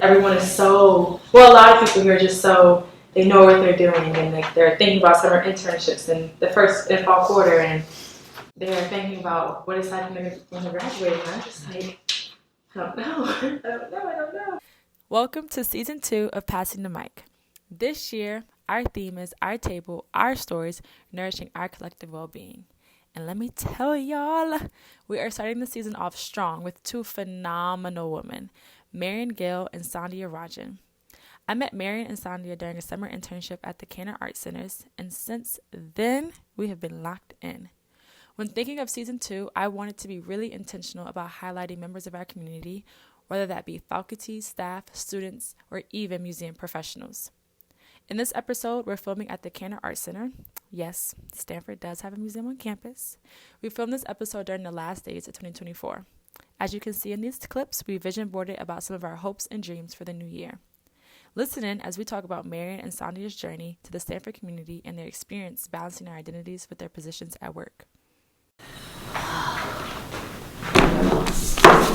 Everyone is so, well, a lot of people here are just so, they know what they're doing, and like they're thinking about summer internships in the fall quarter, and they're thinking about what it's like when they're graduating. I'm just like, I don't know. Welcome to Season 2 of Passing the Mic. This year, our theme is Our Table, Our Stories, Nourishing Our Collective Well-Being. And let me tell y'all, we are starting the season off strong with two phenomenal women, Marion, Gill, and Sandhya, Rajan. I met Marion and Sandhya during a summer internship at the Cantor Art Centers, and since then, we have been locked in. When thinking of Season 2, I wanted to be really intentional about highlighting members of our community, whether that be faculty, staff, students, or even museum professionals. In this episode, we're filming at the Cantor Art Center. Yes, Stanford does have a museum on campus. We filmed this episode during the last days of 2024. As you can see in these clips, we vision boarded about some of our hopes and dreams for the new year. Listen in as we talk about Marion and Sandhya's journey to the Stanford community and their experience balancing their identities with their positions at work.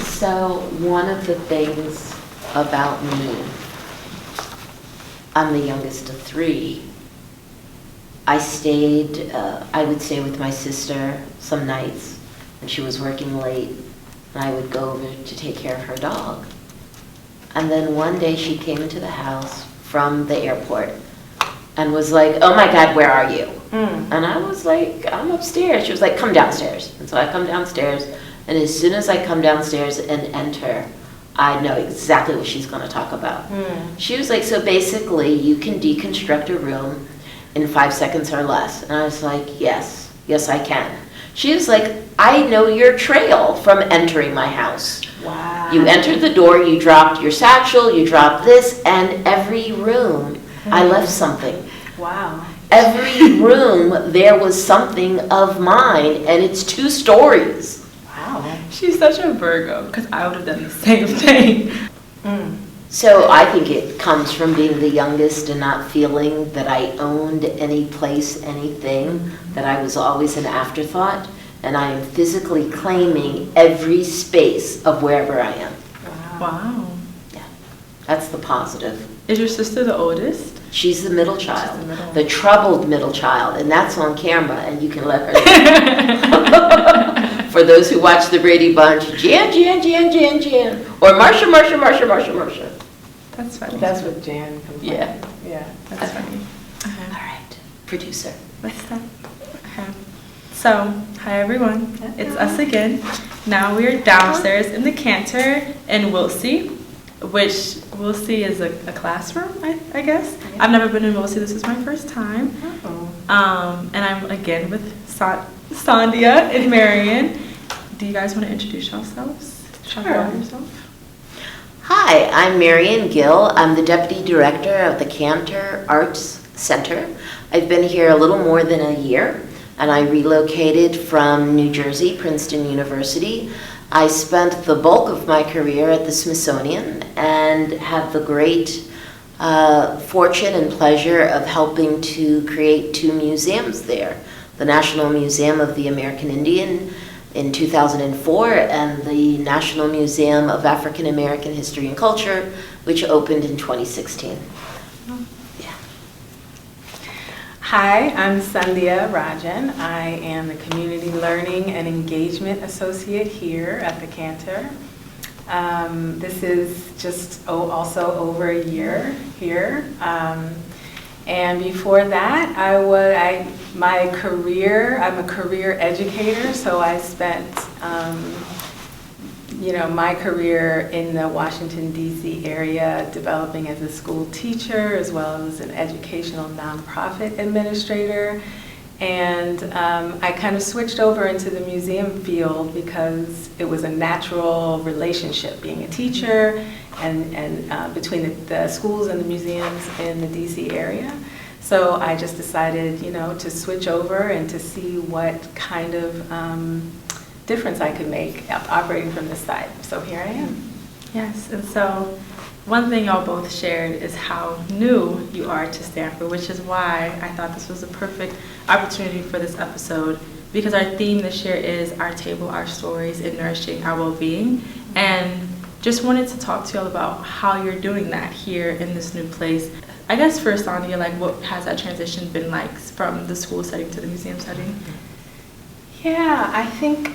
So one of the things about me, I'm the youngest of three. I would stay with my sister some nights when she was working late, and I would go over to take care of her dog. And then one day she came into the house from the airport and was like, "Oh my God, where are you?" And I was like, "I'm upstairs." She was like, "Come downstairs." And so I come downstairs, and as soon as I come downstairs and enter, I know exactly what she's going to talk about. She was like, "So basically, you can deconstruct a room in 5 seconds or less." And I was like, yes, I can. She was like, "I know your trail from entering my house. Wow. You entered the door, you dropped your satchel, you dropped this, and every room, I left something." Wow. Every room, there was something of mine, and it's 2 stories. Wow. She's such a Virgo, because I would have done the same thing. So I think it comes from being the youngest and not feeling that I owned any place, anything, that I was always an afterthought, and I am physically claiming every space of wherever I am. Wow. Yeah, that's the positive. Is your sister the oldest? She's the middle child, She's the middle. the troubled middle child, and that's on camera, and you can let her know. For those who watch the Brady Bunch, Jan, or Marsha. That's funny. That's what Jan comes from. Yeah. That's funny. All right, producer. Let's start. Okay. So, hi everyone. It's us again. Now we are downstairs in the Cantor in Wilsey, which Wilsey is a classroom, I guess. I've never been in Wilsey. This is my first time. And I'm again with Sandhya and Marion. Do you guys want to introduce yourselves? Talk about yourself. Hi, I'm Marion Gill. I'm the Deputy Director of the Cantor Arts Center. I've been here a little more than a year, and I relocated from New Jersey, Princeton University. I spent the bulk of my career at the Smithsonian and had the great fortune and pleasure of helping to create 2 museums there. The National Museum of the American Indian in 2004, and the National Museum of African American History and Culture, which opened in 2016. Yeah. Hi, I'm Sandhya Rajan. I am the Community Learning and Engagement Associate here at the Cantor. This is just also over a year here. And before that, I'm a career educator, so I spent, my career in the Washington, D.C. area developing as a school teacher as well as an educational nonprofit administrator. And I kind of switched over into the museum field because it was a natural relationship being a teacher and between the schools and the museums in the DC area. So I just decided, to switch over and to see what kind of difference I could make operating from this side. So here I am. Yes, and so one thing y'all both shared is how new you are to Stanford, which is why I thought this was a perfect opportunity for this episode, because our theme this year is Our Table, Our Stories, and Nourishing Our Well-Being. And just wanted to talk to y'all about how you're doing that here in this new place. I guess for Sandhya, like what has that transition been like from the school setting to the museum setting? Yeah, I think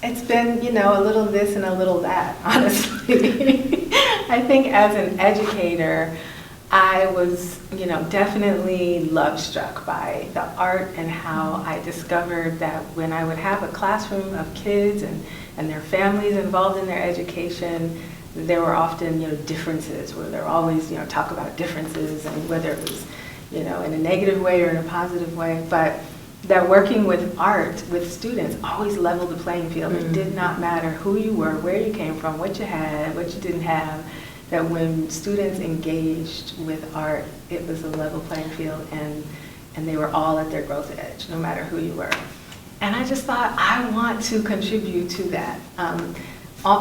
it's been, a little this and a little that, honestly. I think as an educator, I was, definitely love struck by the art and how I discovered that when I would have a classroom of kids and their families involved in their education, there were often, differences where there were always, talk about differences and whether it was, in a negative way or in a positive way. But that working with art, with students, always leveled the playing field. It did not matter who you were, where you came from, what you had, what you didn't have. That when students engaged with art, it was a level playing field, and they were all at their growth edge, no matter who you were. And I just thought, I want to contribute to that.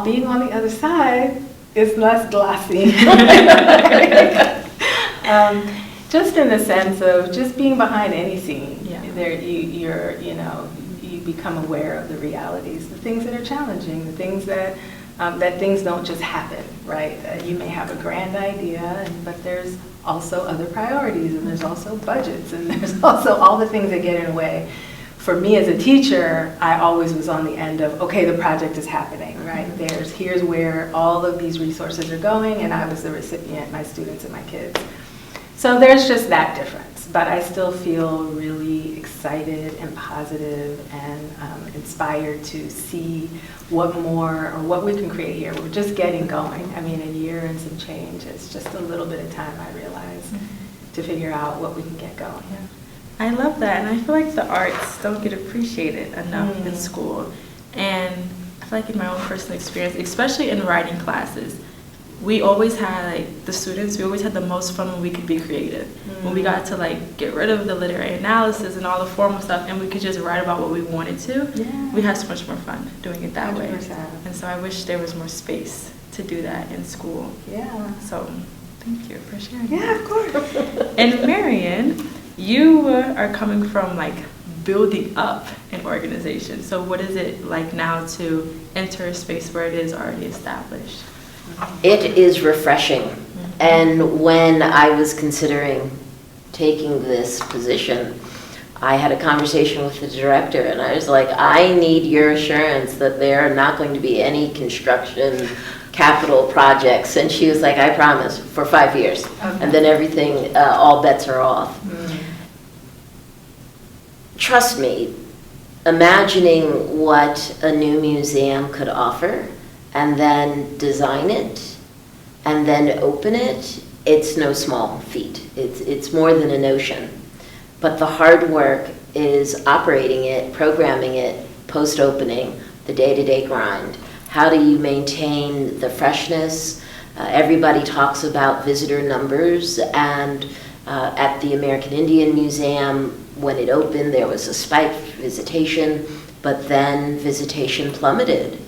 Being on the other side is less glossy. Just in the sense of just being behind any scene, there you become aware of the realities, the things that are challenging, the things that things don't just happen, right? You may have a grand idea, but there's also other priorities, and there's also budgets, and there's also all the things that get in the way. For me as a teacher, I always was on the end of, okay, the project is happening, right? Here's where all of these resources are going, and I was the recipient, my students and my kids. So there's just that difference, but I still feel really excited and positive and inspired to see what more or what we can create here. We're just getting going. I mean, a year and some change. It's just a little bit of time, I realize, to figure out what we can get going. Yeah. I love that, and I feel like the arts don't get appreciated enough in school. And I feel like in my own personal experience, especially in writing classes, we always had, we always had the most fun when we could be creative. When we got to, get rid of the literary analysis and all the formal stuff, and we could just write about what we wanted to, we had so much more fun doing it that 100%. Way. And so I wish there was more space to do that in school. Yeah. So thank you for sharing. Yeah, of course. And Marion, you are coming from, building up an organization. So what is it like now to enter a space where it is already established? It is refreshing. And when I was considering taking this position, I had a conversation with the director, and I was like, I need your assurance that there are not going to be any construction capital projects. And she was like, I promise, for 5 years. Okay. And then everything, all bets are off. Trust me, imagining what a new museum could offer, and then design it, and then open it, it's no small feat. It's more than a notion. But the hard work is operating it, programming it, post-opening, the day-to-day grind. How do you maintain the freshness? Everybody talks about visitor numbers, and at the American Indian Museum, when it opened, there was a spike visitation, but then visitation plummeted.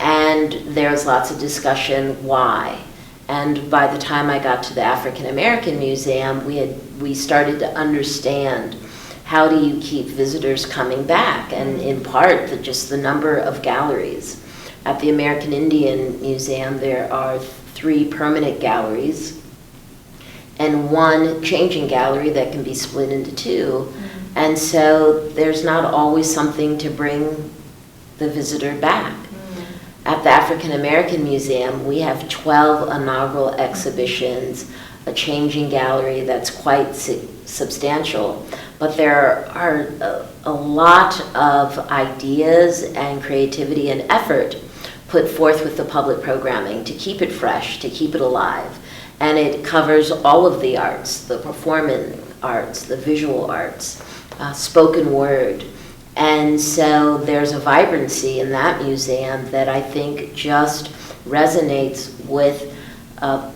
And there's lots of discussion why. And by the time I got to the African American Museum, we started to understand how do you keep visitors coming back, and in part just the number of galleries. At the American Indian Museum, there are 3 permanent galleries and 1 changing gallery that can be split into 2. And so there's not always something to bring the visitor back. At the African American Museum, we have 12 inaugural exhibitions, a changing gallery that's quite substantial. But there are a lot of ideas and creativity and effort put forth with the public programming to keep it fresh, to keep it alive. And it covers all of the arts, the performing arts, the visual arts, spoken word. And so there's a vibrancy in that museum that I think just resonates with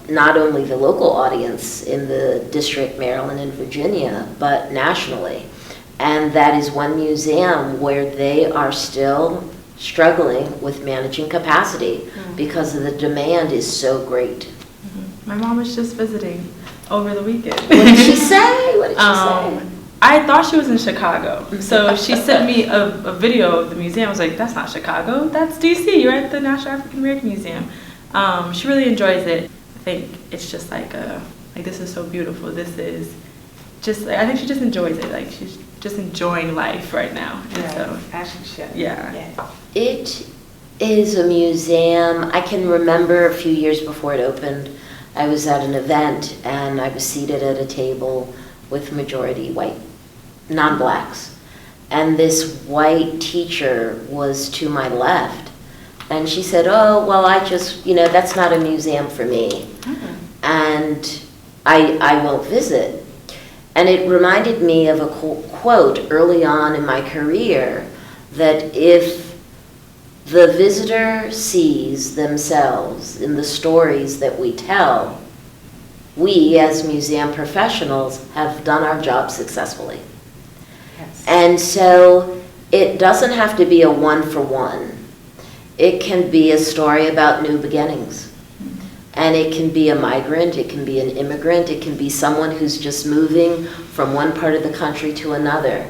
not only the local audience in the district, Maryland and Virginia, but nationally. And that is one museum where they are still struggling with managing capacity because the demand is so great. My mom was just visiting over the weekend. What did she say? What did she say? I thought she was in Chicago. So she sent me a video of the museum. I was like, that's not Chicago, that's DC. You're at the National African American Museum. She really enjoys it. I think it's just like this is so beautiful. This is just, I think she just enjoys it. Like she's just enjoying life right now. And so, as she should. Yeah. It is a museum. I can remember a few years before it opened, I was at an event and I was seated at a table with majority white, non-blacks. And this white teacher was to my left. And she said, oh, well, I just, that's not a museum for me. Mm-hmm. And I won't visit. And it reminded me of a quote early on in my career that if the visitor sees themselves in the stories that we tell, we as museum professionals have done our job successfully. Yes. And so it doesn't have to be a one-for-one. It can be a story about new beginnings. And it can be a migrant, it can be an immigrant, it can be someone who's just moving from one part of the country to another.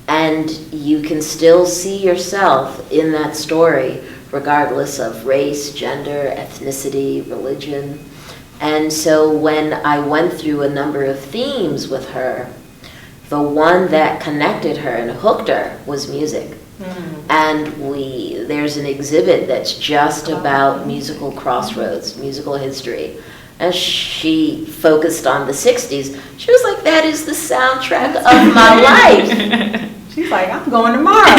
And you can still see yourself in that story, regardless of race, gender, ethnicity, religion. And so when I went through a number of themes with her, the one that connected her and hooked her was music. And there's an exhibit that's just about musical crossroads, musical history. And she focused on the 60s. She was like, that is the soundtrack of my life. She's like, I'm going tomorrow.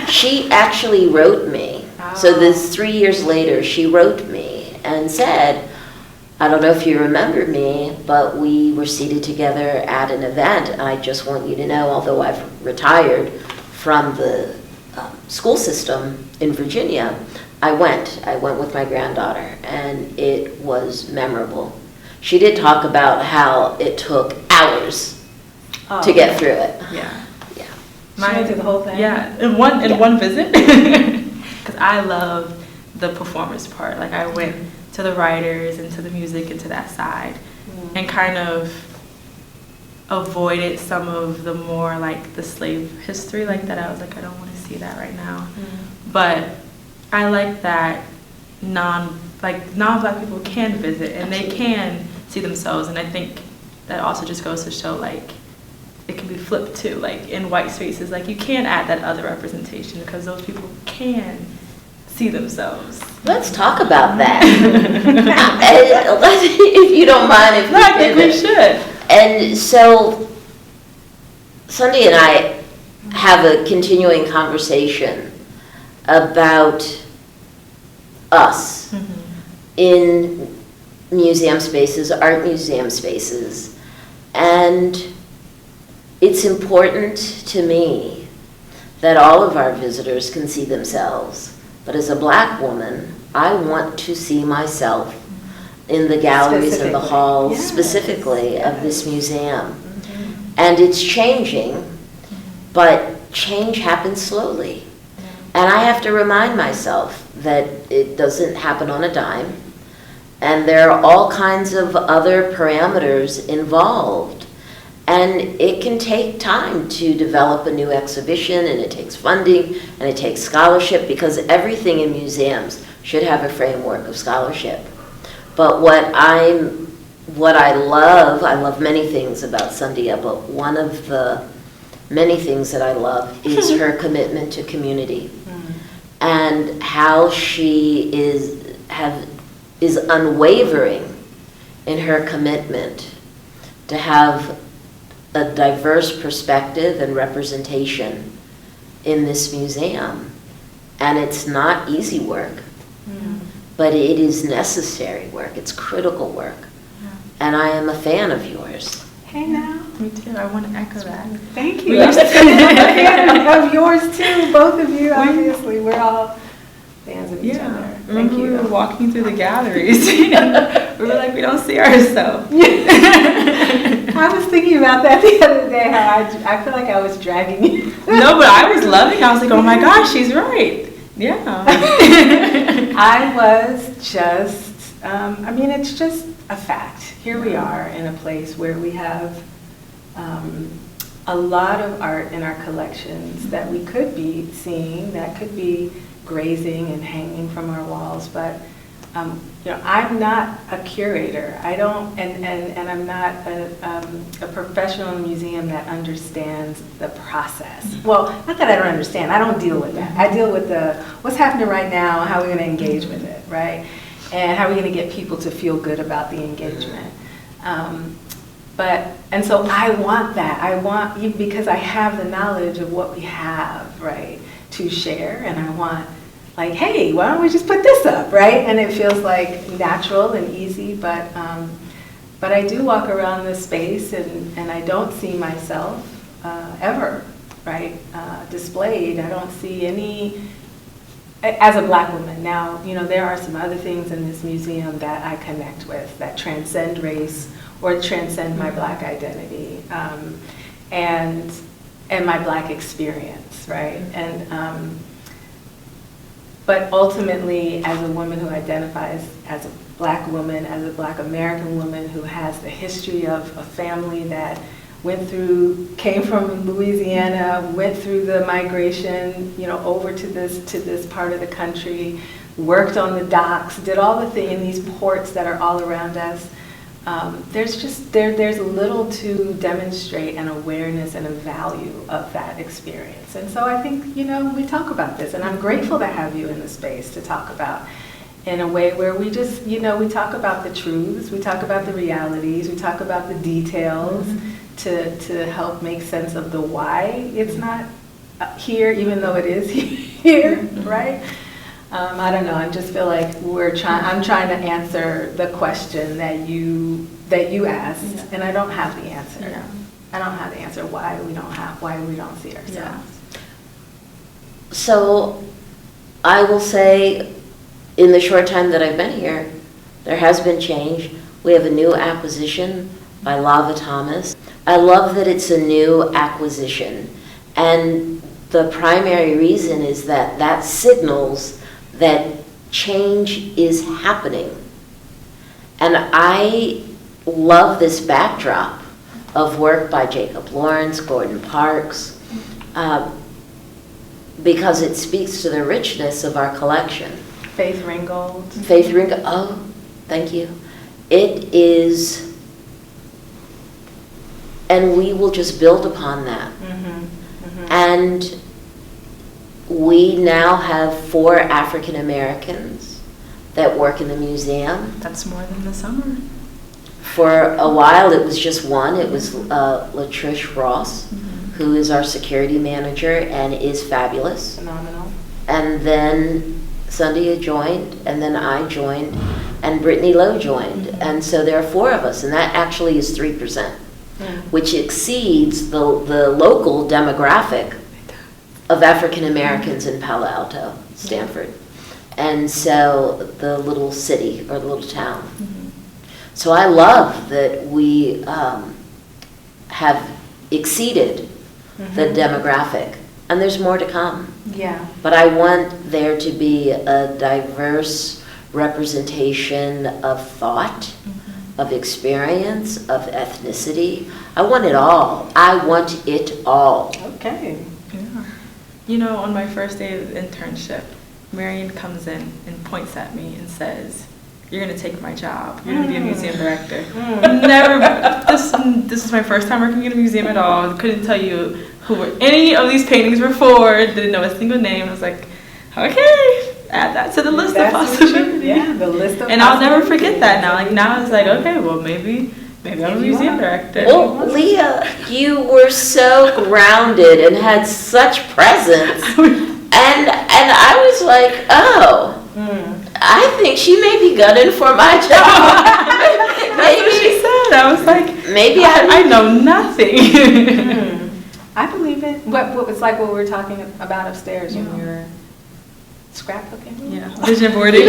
She actually wrote me. Oh. So this 3 years later, she wrote me and said, I don't know if you remember me, but we were seated together at an event. And I just want you to know, although I've retired from the school system in Virginia, I went with my granddaughter, and it was memorable. She did talk about how it took hours to get through it. Yeah. She went through the whole thing? Yeah, in one visit. Because I love the performance part. Like I went to the writers and to the music and to that side, and kind of avoided some of the more like the slave history like that. I was like, I don't want to see that right now. But I like that non-black people can visit and they can see themselves, and I think that also just goes to show like it can be flipped too, like in white spaces, like you can add that other representation because those people can see themselves. Let's talk about that. If you don't mind, if I think we should. And so Sandhya and I have a continuing conversation about us in museum spaces, art museum spaces. And it's important to me that all of our visitors can see themselves. But as a Black woman, I want to see myself in the galleries and the halls specifically of this museum. And it's changing, but change happens slowly. And I have to remind myself that it doesn't happen on a dime, and there are all kinds of other parameters involved. And it can take time to develop a new exhibition, and it takes funding, and it takes scholarship, because everything in museums should have a framework of scholarship. But what I love many things about Sandhya, but one of the many things that I love is her commitment to community, and how she is unwavering in her commitment to have a diverse perspective and representation in this museum. And it's not easy work, but it is necessary work. It's critical work. And I am a fan of yours. Hey now. Me too. I want to echo that. Thank you. I'm a fan of yours too, both of you, obviously. We're all fans of each other. Thank you. We were walking through the galleries. We were like, we don't see ourselves. I was thinking about that the other day, how I feel like I was dragging you. No, but I was loving it. I was like, oh my gosh, she's right. Yeah. I was just, it's just a fact. Here we are in a place where we have a lot of art in our collections that we could be seeing, that could be grazing and hanging from our walls, but I'm not a curator. I don't, and I'm not a professional museum that understands the process. Well, not that I don't understand. I don't deal with that. I deal with what's happening right now, how we're going to engage with it, right? And how are we going to get people to feel good about the engagement? And so I want that. I want you, because I have the knowledge of what we have, right, to share, and I want, like, hey, why don't we just put this up, right? And it feels like natural and easy, but I do walk around this space and I don't see myself ever, right, displayed. I don't see any, as a Black woman. Now, there are some other things in this museum that I connect with that transcend race or transcend my Black identity and my Black experience, right? And but ultimately, as a woman who identifies as a Black woman, as a Black American woman who has the history of a family that came from Louisiana, went through the migration, over to this part of the country, worked on the docks, did all the things in these ports that are all around us. There's little to demonstrate an awareness and a value of that experience. And so I think, we talk about this, and I'm grateful to have you in the space to talk about in a way where we just, we talk about the truths, we talk about the realities, we talk about the details to help make sense of the why it's not here, even though it is here, right? I don't know. I just feel like I'm trying to answer the question that you asked, and I don't have the answer. Yeah. I don't have the answer why we don't see ourselves. Yeah. So, I will say, in the short time that I've been here, there has been change. We have a new acquisition by Lava Thomas. I love that it's a new acquisition, and the primary reason is that signals that change is happening. And I love this backdrop of work by Jacob Lawrence, Gordon Parks, because it speaks to the richness of our collection. Faith Ringgold, oh, thank you. It is, and we will just build upon that. And we now have 4 African Americans that work in the museum. That's more than the summer. For a while, it was just one. It was Latrish Ross, who is our security manager and is fabulous. Phenomenal. And then Sandhya joined, and then I joined, and Brittany Lowe joined. And so there are 4 of us, and that actually is 3%, which exceeds the local demographic of African Americans in Palo Alto, Stanford, and so the little city or the little town. So I love that we have exceeded the demographic, and there's more to come. Yeah. But I want there to be a diverse representation of thought, of experience, of ethnicity. I want it all. I want it all. Okay. On my first day of internship, Marion comes in and points at me and says, "You're going to take my job. You're going to be a museum director." This is my first time working in a museum at all. Couldn't tell you who any of these paintings were for. Didn't know a single name. I was like, okay, add that to the list of possibilities. Yeah, the list of and I'll never forget that now. Like now it's like, okay, well maybe I'm a museum director. Well, Liyah, you were so grounded and had such presence. And I was like, oh, I think she may be gunning for my job. That's what she said. I was like, maybe I know nothing. I believe it. What was like what we were talking about upstairs when we were scrapbooking? Yeah, vision boarding.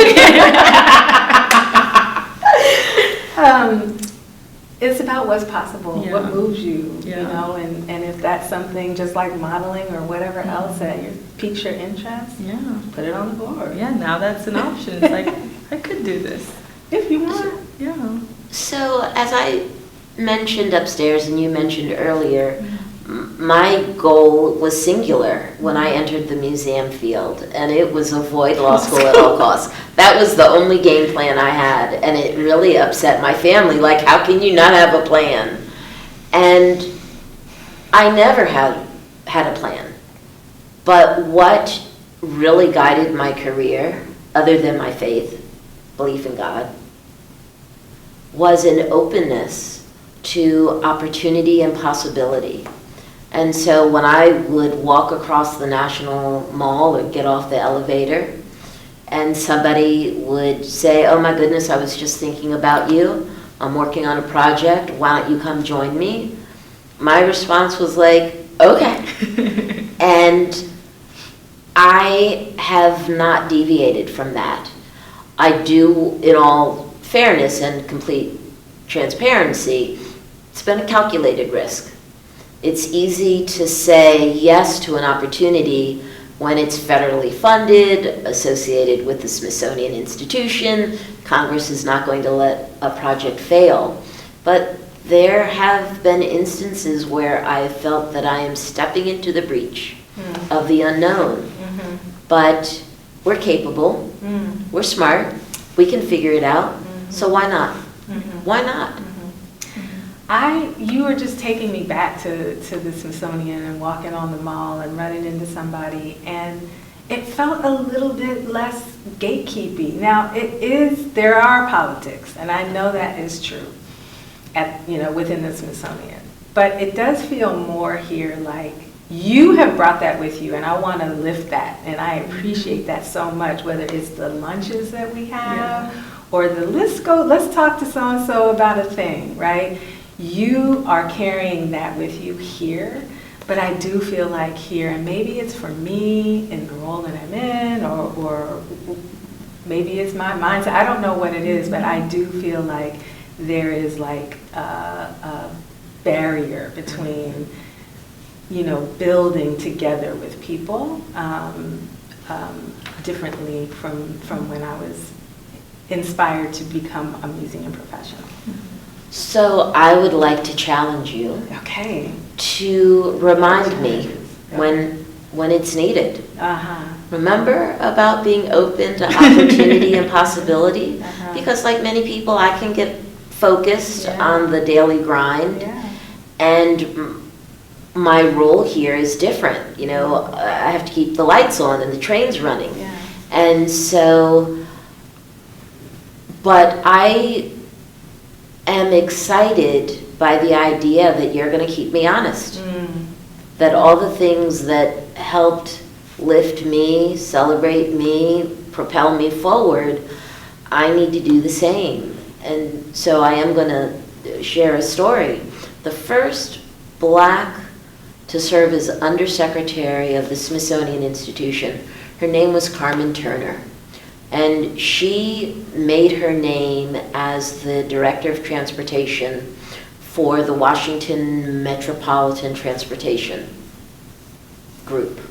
It's about what's possible, what moves you, and if that's something just like modeling or whatever else that piques your interest, put it on the board. Yeah, now that's an option. It's like, I could do this. If you want. Yeah. So as I mentioned upstairs and you mentioned earlier, my goal was singular when I entered the museum field, and it was avoid law school at all costs. That was the only game plan I had, and it really upset my family. Like, how can you not have a plan? And I never had a plan. But what really guided my career, other than my faith, belief in God, was an openness to opportunity and possibility. And so when I would walk across the National Mall or get off the elevator, and somebody would say, oh my goodness, I was just thinking about you. I'm working on a project. Why don't you come join me? My response was like, okay. And I have not deviated from that. I do, in all fairness and complete transparency, it's been a calculated risk. It's easy to say yes to an opportunity when it's federally funded, associated with the Smithsonian Institution. Congress is not going to let a project fail. But there have been instances where I felt that I am stepping into the breach of the unknown. But we're capable, we're smart, we can figure it out, so why not? Why not? You were just taking me back to the Smithsonian and walking on the mall and running into somebody, and it felt a little bit less gatekeepy. Now, there are politics, and I know that is true within the Smithsonian, but it does feel more here like you have brought that with you, and I want to lift that, and I appreciate that so much, whether it's the lunches that we have or the let's talk to so-and-so about a thing, right? You are carrying that with you here, but I do feel like here, and maybe it's for me in the role that I'm in, or maybe it's my mindset, I don't know what it is, but I do feel like there is like a barrier between, building together with people differently from when I was inspired to become a museum professional. So I would like to challenge you to remind me when it's needed. Remember about being open to opportunity and possibility? Because like many people, I can get focused on the daily grind, and my role here is different. I have to keep the lights on and the trains running. And so, but I am excited by the idea that you're going to keep me honest. That all the things that helped lift me, celebrate me, propel me forward, I need to do the same. And so I am going to share a story. The first Black to serve as Undersecretary of the Smithsonian Institution, her name was Carmen Turner. And she made her name as the Director of Transportation for the Washington Metropolitan Transportation Group.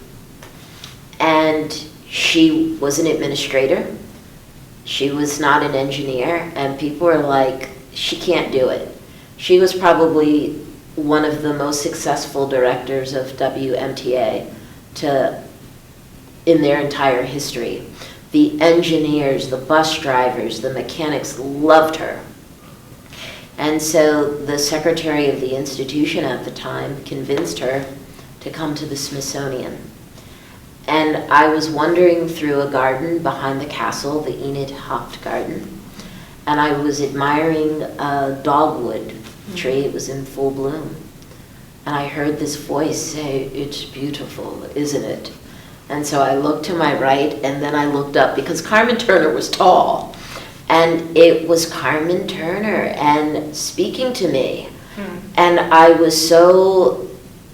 And she was an administrator. She was not an engineer, and people were like, she can't do it. She was probably one of the most successful directors of WMTA in their entire history. The engineers, the bus drivers, the mechanics loved her. And so the secretary of the institution at the time convinced her to come to the Smithsonian. And I was wandering through a garden behind the castle, the Enid Haupt Garden, and I was admiring a dogwood tree. It was in full bloom. And I heard this voice say, "It's beautiful, isn't it?" And so I looked to my right, and then I looked up because Carmen Turner was tall. And it was Carmen Turner and speaking to me. And I was so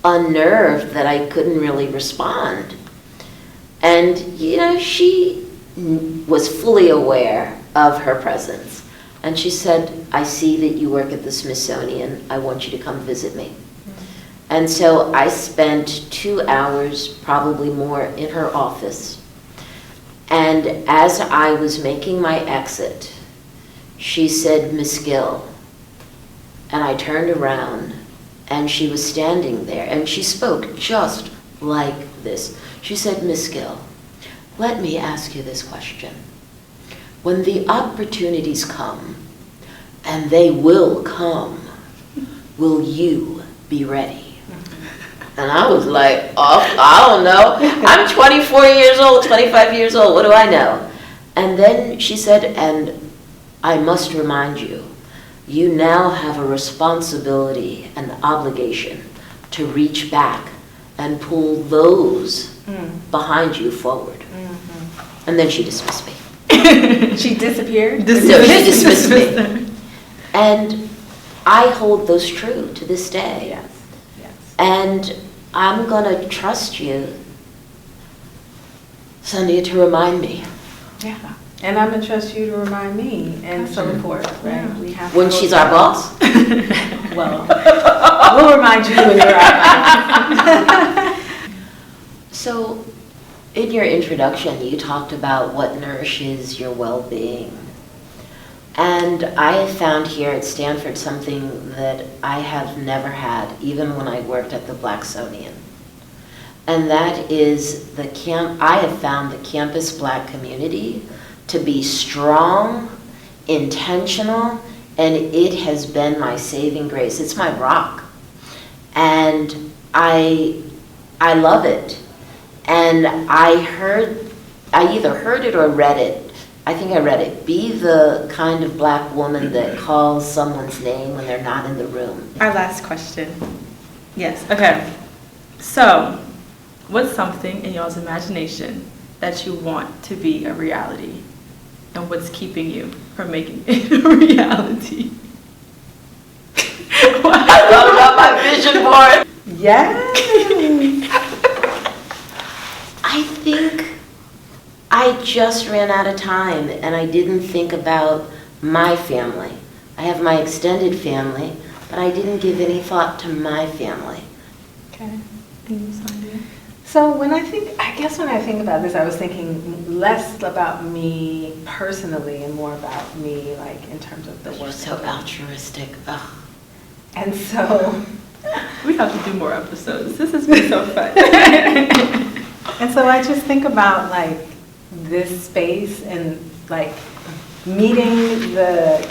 unnerved that I couldn't really respond. And, she was fully aware of her presence. And she said, "I see that you work at the Smithsonian. I want you to come visit me." And so I spent 2 hours, probably more, in her office. And as I was making my exit, she said, "Miss Gill." And I turned around, and she was standing there, and she spoke just like this. She said, "Miss Gill, let me ask you this question. When the opportunities come, and they will come, will you be ready?" And I was like, "Oh, I don't know. I'm 24 years old, 25 years old. What do I know?" And then she said, "And I must remind you, you now have a responsibility and obligation to reach back and pull those behind you forward." And then she dismissed me. She disappeared? No, she dismissed me. And I hold those true to this day. Yes, yes. And I'm going to trust you, Sandhya, to remind me. Yeah. And I'm going to trust you to remind me, and so forth, right? We have When she's our boss? Well, we'll remind you when you're out. So, in your introduction, you talked about what nourishes your well-being. And I have found here at Stanford something that I have never had, even when I worked at the Blacksonian. And that is I have found the campus Black community to be strong, intentional, and it has been my saving grace. It's my rock. And I love it. And I either heard it or read it. I think I read it. Be the kind of Black woman that calls someone's name when they're not in the room. Our last question. Yes, okay. So, what's something in y'all's imagination that you want to be a reality? And what's keeping you from making it a reality? I wrote up my vision board. Yes. I think I just ran out of time, and I didn't think about my family. I have my extended family, but I didn't give any thought to my family. Okay. So when I think about this, I was thinking less about me personally and more about me, like in terms of the work. You're so altruistic. Ugh. And so we have to do more episodes. This has been so fun. And so I just think about like this space and like meeting the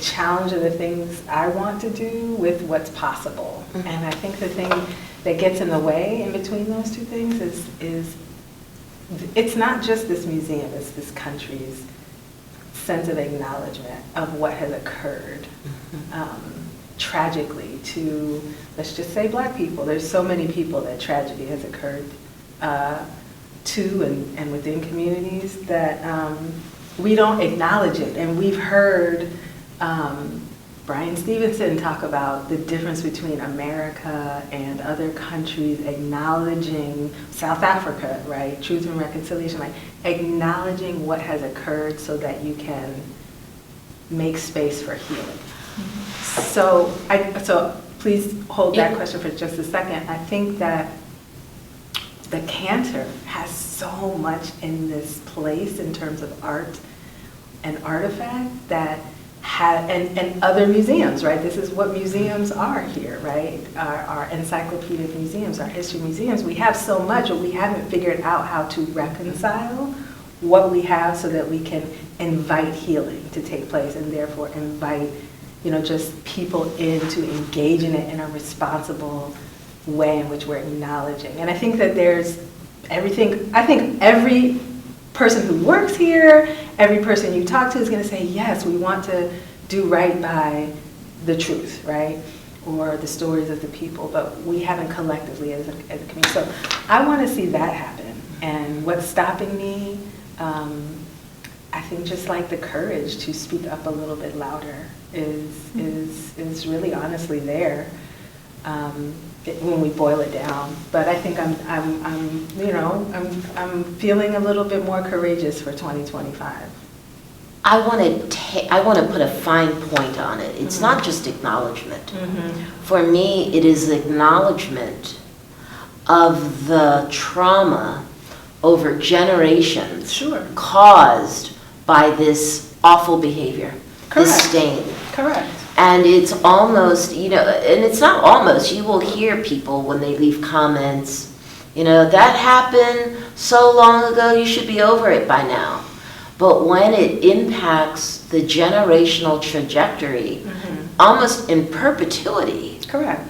challenge of the things I want to do with what's possible. Mm-hmm. And I think the thing that gets in the way in between those two things is it's not just this museum, it's this country's sense of acknowledgement of what has occurred tragically to, let's just say, Black people. There's so many people that tragedy has occurred to and within communities that we don't acknowledge it. And we've heard Brian Stevenson talk about the difference between America and other countries acknowledging South Africa, right? Truth and reconciliation, like acknowledging what has occurred so that you can make space for healing. Mm-hmm. So please hold that question for just a second. I think that the Cantor has so much in this place in terms of art and artifact that and other museums, right? This is what museums are here, right? Our encyclopedic museums, our history museums. We have so much, but we haven't figured out how to reconcile what we have so that we can invite healing to take place and therefore invite, just people in to engage in it in a responsible way in which we're acknowledging. And I think that there's everything, I think every person who works here, every person you talk to is going to say, yes, we want to do right by the truth, right? Or the stories of the people, but we haven't collectively as a community. So I want to see that happen. And what's stopping me, I think just like the courage to speak up a little bit louder is really honestly there. When we boil it down, but I think I'm feeling a little bit more courageous for 2025. I want to put a fine point on it. It's not just acknowledgement. Mm-hmm. For me, it is acknowledgement of the trauma over generations caused by this awful behavior, Correct. this stain. Correct. And it's almost, and it's not almost, you will hear people when they leave comments, that happened so long ago, you should be over it by now. But when it impacts the generational trajectory, almost in perpetuity. Correct.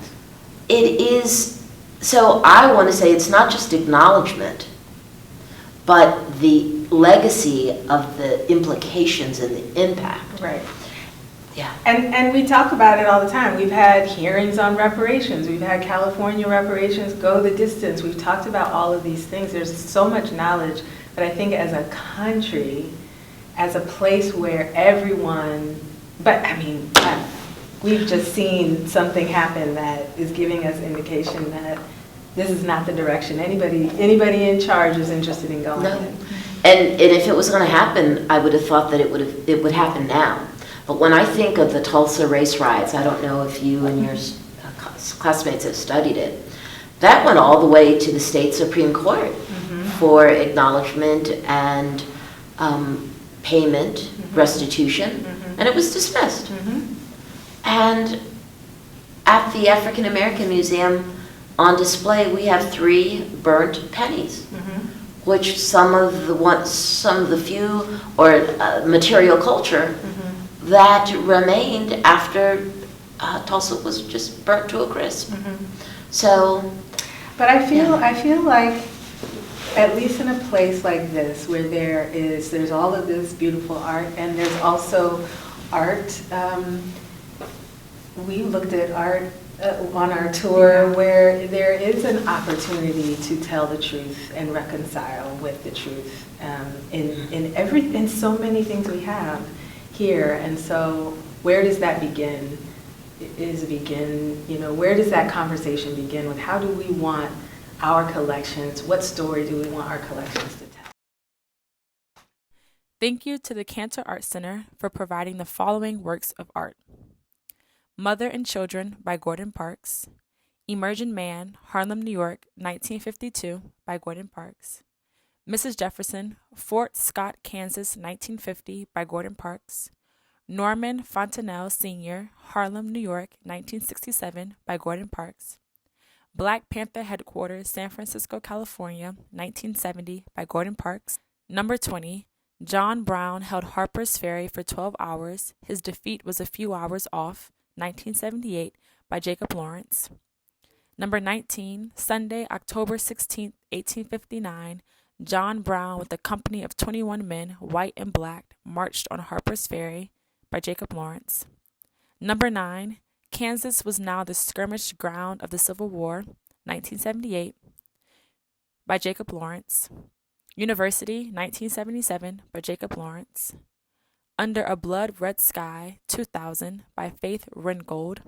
It is, so I want to say it's not just acknowledgement, but the legacy of the implications and the impact. Right. Yeah. And we talk about it all the time. We've had hearings on reparations. We've had California reparations go the distance. We've talked about all of these things. There's so much knowledge, but I think as a country, as a place where everyone, we've just seen something happen that is giving us indication that this is not the direction anybody in charge is interested in going in. And if it was going to happen, I would have thought that it would happen now. But when I think of the Tulsa race riots, I don't know if you and your classmates have studied it, that went all the way to the state Supreme Court for acknowledgement and payment, restitution, and it was dismissed. And at the African American Museum on display, we have 3 burnt pennies, which some of the few or material culture that remained after Tulsa was just burnt to a crisp. So, but I feel like, at least in a place like this, where there's all of this beautiful art, and there's also art. We looked at art on our tour where there is an opportunity to tell the truth and reconcile with the truth in so many things we have here. And so where does that begin? Where does that conversation begin with? How do we want our collections, what story do we want our collections to tell? Thank you to the Cantor Art Center for providing the following works of art: Mother and Children by Gordon Parks, Emerging Man, Harlem, New York, 1952 by Gordon Parks, Mrs. Jefferson, Fort Scott, Kansas, 1950 by Gordon Parks, Norman Fontenelle Sr., Harlem, New York, 1967 by Gordon Parks, Black Panther Headquarters, San Francisco, California, 1970 by Gordon Parks. Number 20, John Brown held Harper's Ferry for 12 hours. His defeat was a few hours off, 1978 by Jacob Lawrence. Number 19, Sunday, October 16, 1859, John Brown with a company of 21 men, white and black, marched on Harper's Ferry by Jacob Lawrence. Number 9, Kansas was now the skirmish ground of the Civil War, 1978 by Jacob Lawrence. University, 1977 by Jacob Lawrence. Under a Blood Red Sky, 2000 by Faith Ringgold.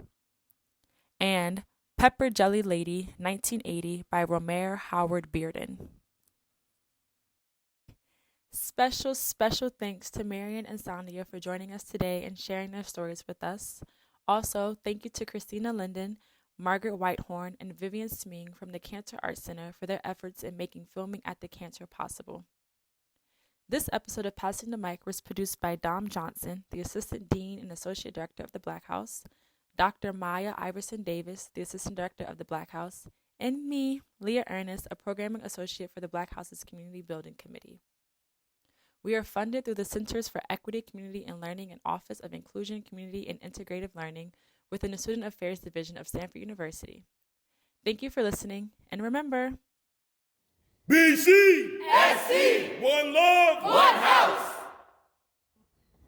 And Pepper Jelly Lady, 1980 by Romare Howard Bearden. Special thanks to Marion and Sandhya for joining us today and sharing their stories with us. Also, thank you to Christina Linden, Margaret Whitehorn, and Vivian Sming from the Cantor Art Center for their efforts in making filming at the Cantor possible. This episode of Passing the Mic was produced by Dom Johnson, the Assistant Dean and Associate Director of the Black House, Dr. Maya Iverson Davis, the Assistant Director of the Black House, and me, Liyah Ernest, a Programming Associate for the Black House's Community Building Committee. We are funded through the Centers for Equity, Community, and Learning and Office of Inclusion, Community, and Integrative Learning within the Student Affairs Division of Stanford University. Thank you for listening, and remember, BCSC, one love, one house.